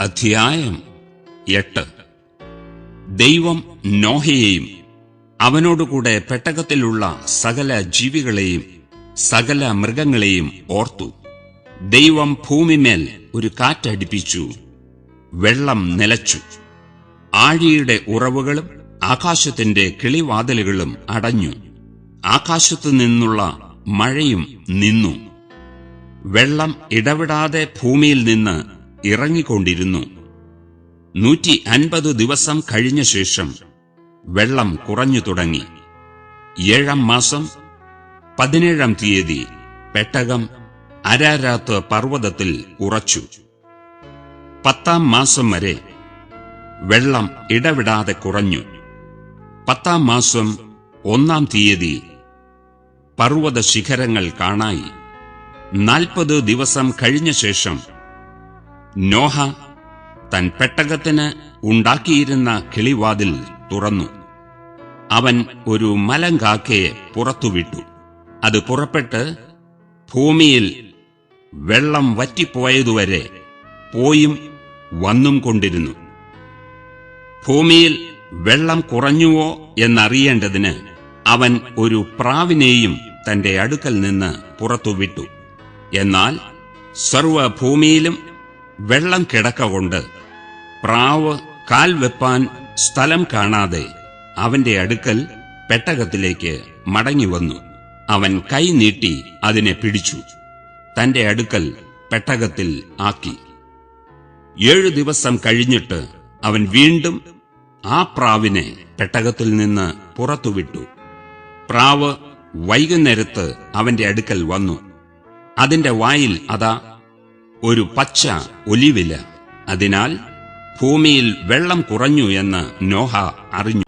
അധ്യായം 8. ദൈവം നോഹയെയും അവനോടുകൂടെ പെട്ടകത്തിലുള്ള സകല ജീവികളെയും സകല മൃഗങ്ങളെയും ഓർത്തു. ദൈവം ഭൂമിമേൽ ഒരു കാറ്റടിപ്പിച്ചു, വെള്ളം നിലച്ചു. ആഴിയുടെ ഉറവുകളും ആകാശത്തിന്റെ കിളിവാതിലുകളും അടഞ്ഞു. ആകാശത്തു നിന്നുള്ള മഴയും നിന്നു. വെള്ളം ഇടവിടാതെ ഭൂമിയിൽ നിന്ന് ഇറങ്ങിക്കൊണ്ടിരുന്നു. 150 ദിവസം കഴിഞ്ഞ ശേഷം വെള്ളം കുറഞ്ഞു തുടങ്ങി. 7-ാം മാസം 17-ാം തീയതി പെട്ടകം അരാരാത്ത് പർവ്വതത്തിൽ ഉറച്ചു. 10-ാം മാസം വരെ വെള്ളം ഇടവിടാതെ കുറഞ്ഞു. 10-ാം മാസം 1-ാം തീയതി പർവ്വത ശിഖരങ്ങൾ കാണായി. 40 ദിവസം കഴിഞ്ഞ ശേഷം നോഹ തൻ പെട്ടകത്തിന് ഉണ്ടാക്കിയിരുന്ന കിളിവാതിൽ തുറന്നു. അവൻ ഒരു മലങ്കാക്കയെ പുറത്തുവിട്ടു. അത് പുറപ്പെട്ട് ഭൂമിയിൽ വെള്ളം വറ്റിപ്പോയതുവരെ പോയും വന്നും കൊണ്ടിരുന്നു. ഭൂമിയിൽ വെള്ളം കുറഞ്ഞുവോ എന്നറിയേണ്ടതിന് അവൻ ഒരു പ്രാവിനെയും തന്റെ അടുക്കൽ നിന്ന് പുറത്തുവിട്ടു. എന്നാൽ സർവ്വഭൂമിയിലും വെള്ളം കിടക്കൊണ്ട് പ്രാവ് കാൽ വെപ്പാൻ സ്ഥലം കാണാതെ അവന്റെ അടുക്കൽ പെട്ടകത്തിലേക്ക് മടങ്ങിവന്നു. അവൻ കൈ നീട്ടി അതിനെ പിടിച്ചു, തന്റെ അടുക്കൽ പെട്ടകത്തിൽ ആക്കി. 7 ദിവസം കഴിഞ്ഞിട്ട് അവൻ വീണ്ടും ആ പ്രാവിനെ പെട്ടകത്തിൽ നിന്ന് പുറത്തുവിട്ടു. പ്രാവ് വൈകുന്നേരത്ത് അവന്റെ അടുക്കൽ വന്നു. അതിന്റെ വായിൽ അതാ ഒരു പച്ച ഒലിവില. അതിനാൽ ഭൂമിയിൽ വെള്ളം കുറഞ്ഞു എന്ന് നോഹ അറിഞ്ഞു.